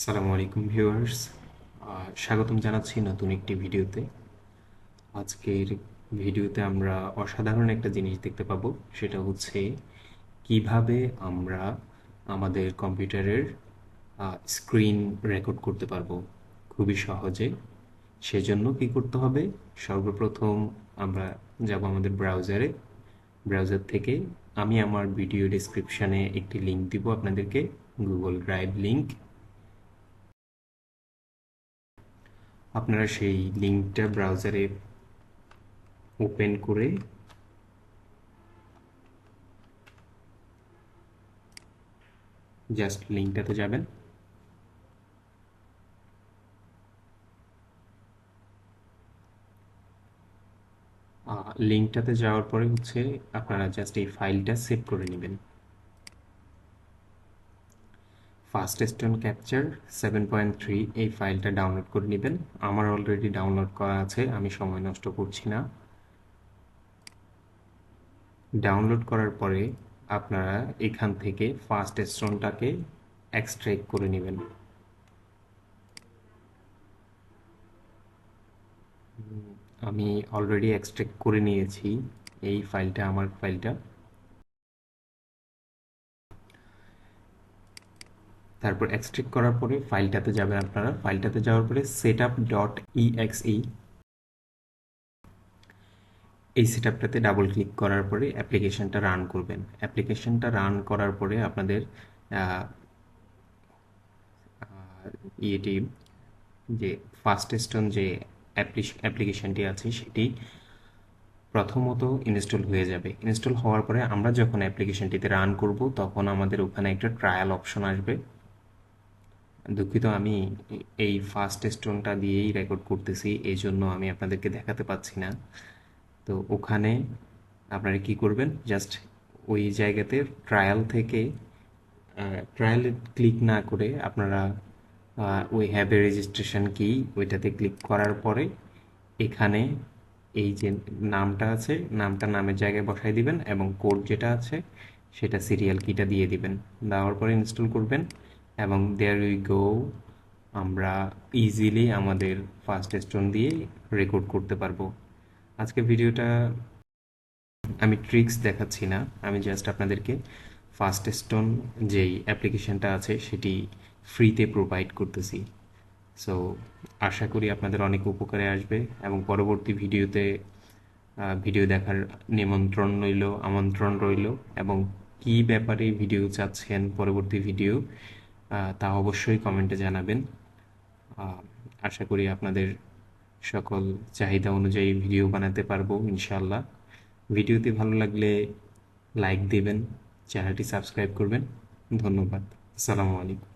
আসসালামু আলাইকুম ভিউয়ার্স, স্বাগতম জানাচ্ছি নতুন একটি ভিডিওতে। আজকের ভিডিওতে আমরা অসাধারণ একটা জিনিস দেখতে পাবো, সেটা হচ্ছে কিভাবে আমরা আমাদের কম্পিউটারের স্ক্রিন রেকর্ড করতে পারবো খুবই সহজে। সেজন্য কি করতে হবে? সর্বপ্রথম আমরা যাব আমাদের ব্রাউজারে। ব্রাউজার থেকে আমি আমার ভিডিও ডেসক্রিপশানে একটি লিঙ্ক দিব আপনাদেরকে, গুগল ড্রাইভ লিঙ্ক। আপনারা সেই লিঙ্কটা ব্রাউজারে ওপেন করে জাস্ট লিঙ্কটাতে যাবেন। লিঙ্কটাতে যাওয়ার পরে হচ্ছে আপনারা জাস্ট এই ফাইলটা সেভ করে নেবেন। ফাস্ট স্টোন ক্যাপচার 7.3 এই ফাইলটা ডাউনলোড করে নেবেন। আমার অলরেডি ডাউনলোড করা আছে, আমি সময় নষ্ট করছি না। ডাউনলোড করার পরে আপনারা এখান থেকে ফাস্ট স্টোনটাকে এক্সট্রাক্ট করে নেবেন। আমি অলরেডি এক্সট্রাক্ট করে নিয়েছি এই ফাইলটা, আমার ফাইলটা। তারপর এক্সট্রাক্ট করার পরে ফাইলটাতে যাবেন আপনারা। ফাইলটাতে যাওয়ার পরে setup.exe এই সেটআপটাতে ডাবল ক্লিক করার পরে অ্যাপ্লিকেশনটা রান করবেন। অ্যাপ্লিকেশনটা রান করার পরে আপনাদের ইয়েটি যে ফাস্টস্টোন যে অ্যাপ্লিকেশনটি আছে সেটি প্রথমত ইনস্টল হয়ে যাবে। ইনস্টল হওয়ার পরে আমরা যখন অ্যাপ্লিকেশনটিতে রান করব তখন আমাদের ওখানে একটা ট্রায়াল অপশন আসবে। দুঃখিত, আমি এই ফার্স্ট স্টোনটা দিয়েই রেকর্ড করতেছি, এই জন্য আমি আপনাদেরকে দেখাতে পাচ্ছি না। তো ওখানে আপনারা কি করবেন, জাস্ট ওই জায়গাতে ট্রায়াল থেকে ট্রায়ালে ক্লিক না করে আপনারা ওই হ্যাভ এ রেজিস্ট্রেশন কি ওইটাতে ক্লিক করার পরে এখানে এই যে নামটা আছে, নামটা নামের জায়গায় বসাই দিবেন এবং কোড যেটা আছে সেটা সিরিয়াল কিটা দিয়ে দিবেন। দেওয়ার পরে ইনস্টল করবেন এবং দেয়ার উই গো, আমরা ইজিলি আমাদের ফার্স্ট স্টোন দিয়ে রেকর্ড করতে পারবো। আজকে ভিডিওটা আমি ট্রিক্স দেখাচ্ছি না, আমি জাস্ট আপনাদেরকে ফার্স্ট স্টোন যেই অ্যাপ্লিকেশনটা আছে সেটি ফ্রিতে প্রোভাইড করতেছি। সো আশা করি আপনাদের অনেক উপকারে আসবে এবং পরবর্তী ভিডিওতে ভিডিও দেখার আমন্ত্রণ রইল এবং কী ব্যাপারে ভিডিও চাচ্ছেন পরবর্তী ভিডিও, তা অবশ্যই কমেন্টে জানাবেন। আশা করি আপনাদের সকল চাহিদা অনুযায়ী ভিডিও বানাতে পারবো ইনশাল্লাহ। ভিডিওটি ভালো লাগলে লাইক দিবেন, চ্যানেলটি সাবস্ক্রাইব করবেন। ধন্যবাদ। আসসালামু আলাইকুম।